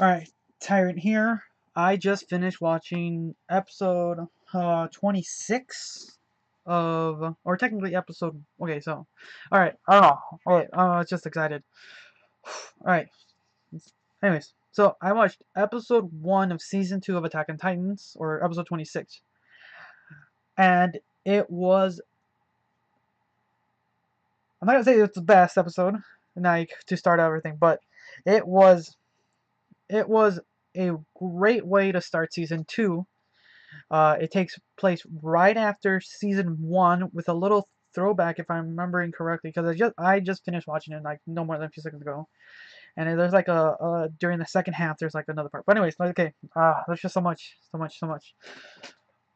Alright, Tyrant here. I just finished watching episode 26 of, or technically episode, okay, so, alright, I don't know, wait, just excited. Alright, anyways, so I watched episode 1 of season 2 of Attack on Titans, or episode 26, and it was, I'm not gonna say it's the best episode, like, to start everything, but it was, it was a great way to start season 2. It takes place right after season 1 with a little throwback, if I'm remembering correctly, because I just finished watching it like no more than a few seconds ago, and there's like a during the second half there's like another part. But anyways, okay, there's just so much, so much, so much.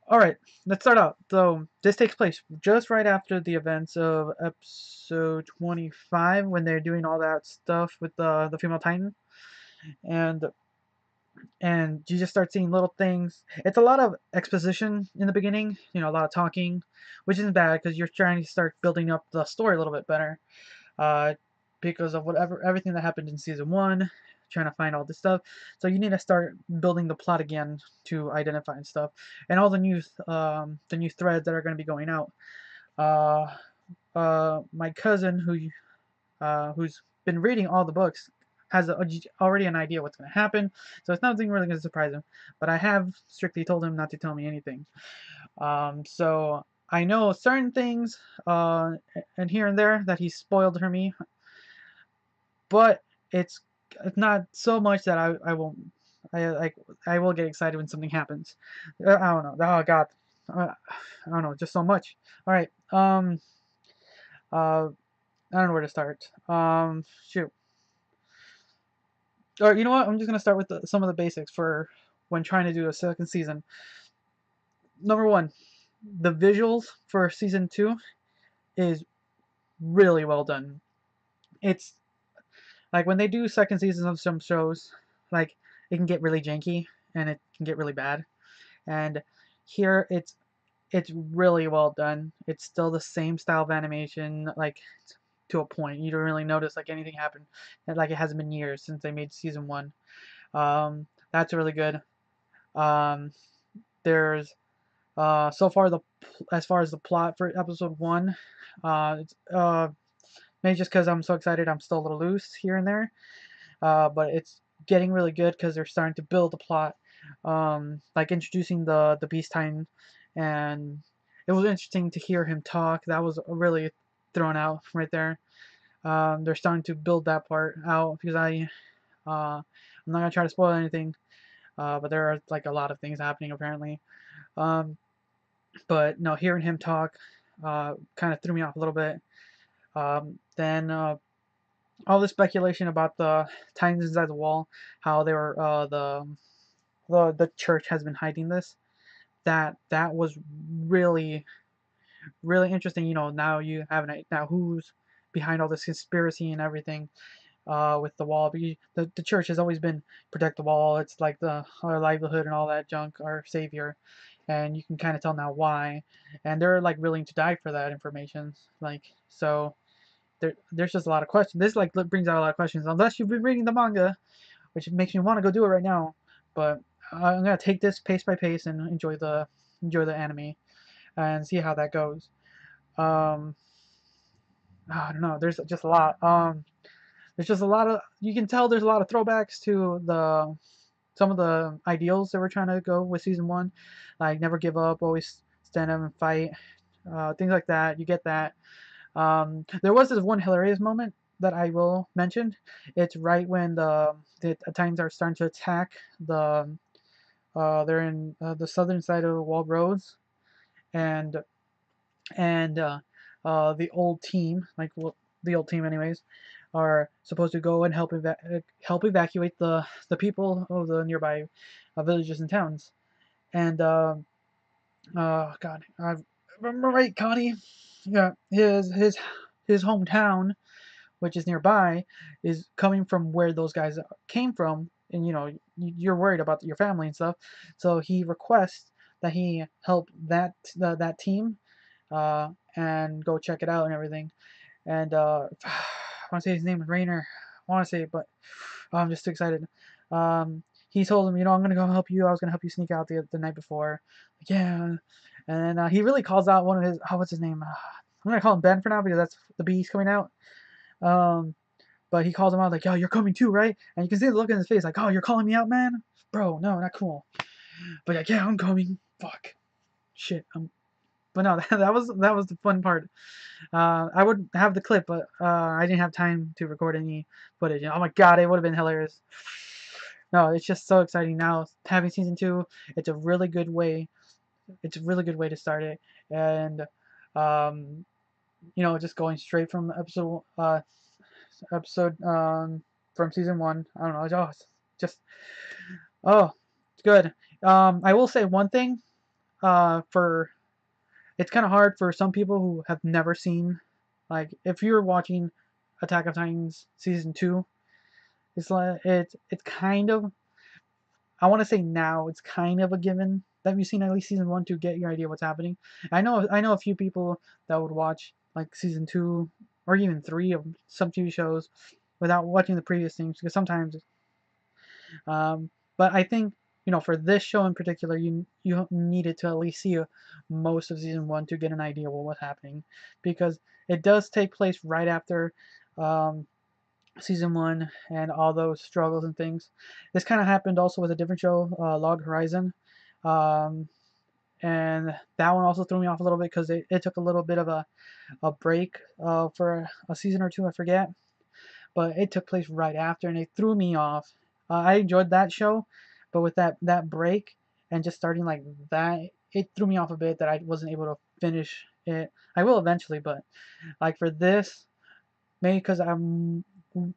All right, let's start out. So this takes place just right after the events of episode 25 when they're doing all that stuff with the female Titan, and you just start seeing little things. It's a lot of exposition in the beginning, a lot of talking, which isn't bad because you're trying to start building up the story a little bit better. Uh, because of everything that happened in season 1, trying to find all this stuff. So you need to start building the plot again to identify and stuff, and all the new threads that are going to be going out. Uh, my cousin who's been reading all the books has already an idea what's going to happen, so it's nothing really going to surprise him. But I have strictly told him not to tell me anything. So I know certain things, and here and there that he spoiled for me, but it's it's not so much that I won't. I will get excited when something happens. I don't know. Oh God, I don't know. Just so much. All right. Uh, I don't know where to start. Shoot. Or you know what? I'm just gonna start with some of the basics for when trying to do a second season. Number one, the visuals for season 2 is really well done. It's like when they do second seasons of some shows, like it can get really janky and it can get really bad. And here it's really well done. It's still the same style of animation, like to a point. You don't really notice like anything happened, and like it hasn't been years since they made season 1. That's really good. Um, there's so far as far as the plot for episode 1, it's maybe just because I'm so excited, I'm still a little loose here and there. But it's getting really good because they're starting to build the plot, like introducing the Beast Titan, and it was interesting to hear him talk. That was really thrown out right there. They're starting to build that part out because I'm not gonna try to spoil anything, but there are like a lot of things happening apparently. Um, but no, hearing him talk kind of threw me off a little bit. Then all the speculation about the Titans inside the wall, how they were the church has been hiding this. That was really really interesting. Now you have now who's behind all this conspiracy and everything with the wall. The church has always been protect the wall. It's like our livelihood and all that junk, our savior, and you can kind of tell now why. And they're like willing to die for that information. Like so, there's just a lot of questions. This like brings out a lot of questions. Unless you've been reading the manga, which makes me want to go do it right now. But I'm gonna take this pace by pace and enjoy the anime and see how that goes. Um, I don't know. There's just a lot. There's just a lot of you can tell there's a lot of throwbacks to the some of the ideals that we're trying to go with season 1, like never give up, always stand up and fight, things like that. You get that. There was this one hilarious moment that I will mention. It's right when the Titans are starting to attack they're in the southern side of the walled roads, and the old team, like well, the old team anyways, are supposed to go and help evacuate the people of the nearby villages and towns. And God, I remember right, Connie. Yeah, his hometown, which is nearby, is coming from where those guys came from, and you're worried about your family and stuff. So he requests that he help that team, and go check it out and everything. And I want to say his name is Rainer. I want to say it, but Oh, I'm just too excited. He told him, I'm gonna go help you. I was gonna help you sneak out the night before. Like, yeah, and he really calls out one of his. Oh, what's his name? I'm gonna call him Ben for now because that's the beast coming out. Um, but he calls him out like, "Yo, you're coming too, right?" And you can see the look in his face, like, "Oh, you're calling me out, man, bro? No, not cool." But like, "Yeah, I'm coming." Fuck, shit. But no, that was the fun part. I would have the clip, but I didn't have time to record any footage. Oh my god, it would have been hilarious. No, it's just so exciting now having season two. It's a really good way. It's a really good way to start it, and um, just going straight from episode from season one. I don't know. It's just oh, it's good. I will say one thing. For it's kind of hard for some people who have never seen, like, if you're watching Attack of Titans season two, it's like it's kind of, I want to say now it's kind of a given that you've seen at least season one to get your idea what's happening. I know a few people that would watch like season two or even three of some TV shows without watching the previous things because sometimes, um, but I think for this show in particular, you needed to at least see most of season one to get an idea of what was happening, because it does take place right after um, season one and all those struggles and things. This kind of happened also with a different show, Log Horizon, um, and that one also threw me off a little bit because it took a little bit of a break for a season or two, I forget, but it took place right after, and it threw me off. I enjoyed that show, but with that break and just starting like that, it threw me off a bit that I wasn't able to finish it. I will eventually, but like for this, maybe because am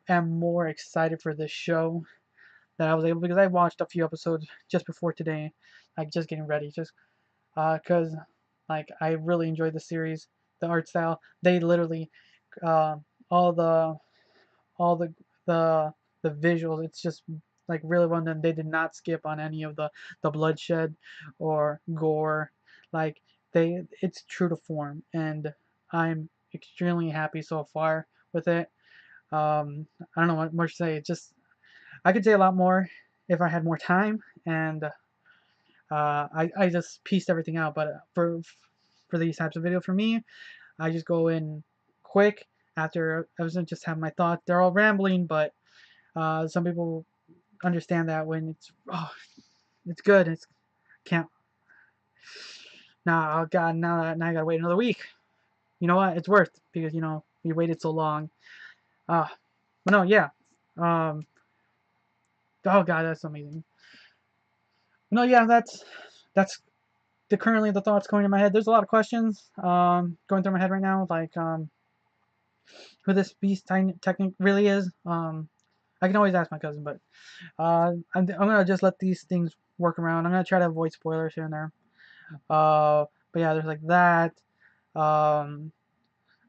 more excited for this show that I was able, because I watched a few episodes just before today, like just getting ready, just because like I really enjoyed the series, the art style. They literally uh, all the the the visuals. It's just like really well done. They did not skip on any of the bloodshed or gore. Like it's true to form, and I'm extremely happy so far with it. I don't know what more to say. It's just I could say a lot more if I had more time, and I just pieced everything out. But for these types of video, for me, I just go in quick after I was just have my thoughts. They're all rambling, but some people understand that when it's good. It's can't. Nah, oh God, now I gotta wait another week. You know what? It's worth because we waited so long. Uh, but no, yeah. Um, oh God, that's amazing. No, yeah, that's currently the thoughts going in my head. There's a lot of questions going through my head right now, like who this beast technic really is. I can always ask my cousin, but I'm gonna just let these things work around. I'm gonna try to avoid spoilers here and there. But yeah, there's like that. Um,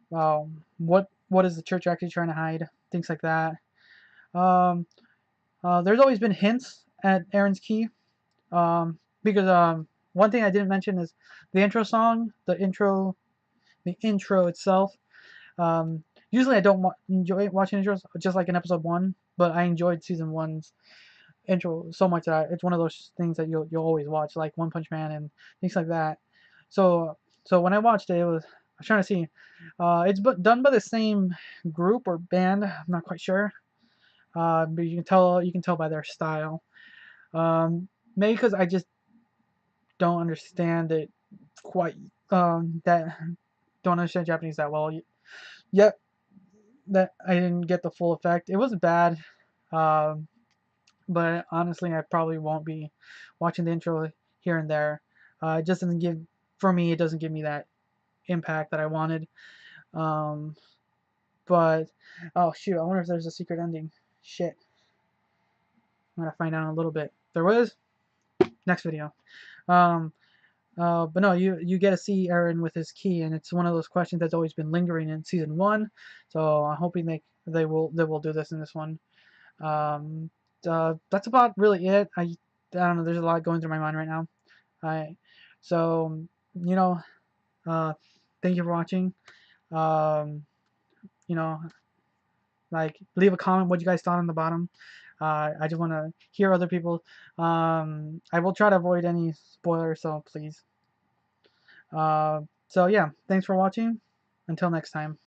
what is the church actually trying to hide? Things like that. Um, there's always been hints at Aaron's key. Because one thing I didn't mention is the intro song, the intro itself. Usually I don't enjoy watching intros, just like in episode one, but I enjoyed season one's intro so much that it's one of those things that you'll always watch, like One Punch Man and things like that. So when I watched it, I was trying to see. It's done by the same group or band. I'm not quite sure. But you can tell by their style. Maybe because I just don't understand it quite. That don't understand Japanese that well yet. That I didn't get the full effect. It wasn't bad. Um, but honestly, I probably won't be watching the intro here and there. It just doesn't give, for me, it doesn't give me that impact that I wanted. Um, but oh shoot, I wonder if there's a secret ending. Shit, I'm gonna find out in a little bit. If there was, next video. Um, but no, you get to see Aaron with his key, and it's one of those questions that's always been lingering in season one. So I'm hoping they will do this in this one. Um, that's about really it. I don't know. There's a lot going through my mind right now. I so you know, uh, thank you for watching. Um, you know, like leave a comment what you guys thought on the bottom. I just want to hear other people. I will try to avoid any spoilers, so please. So yeah, thanks for watching. Until next time.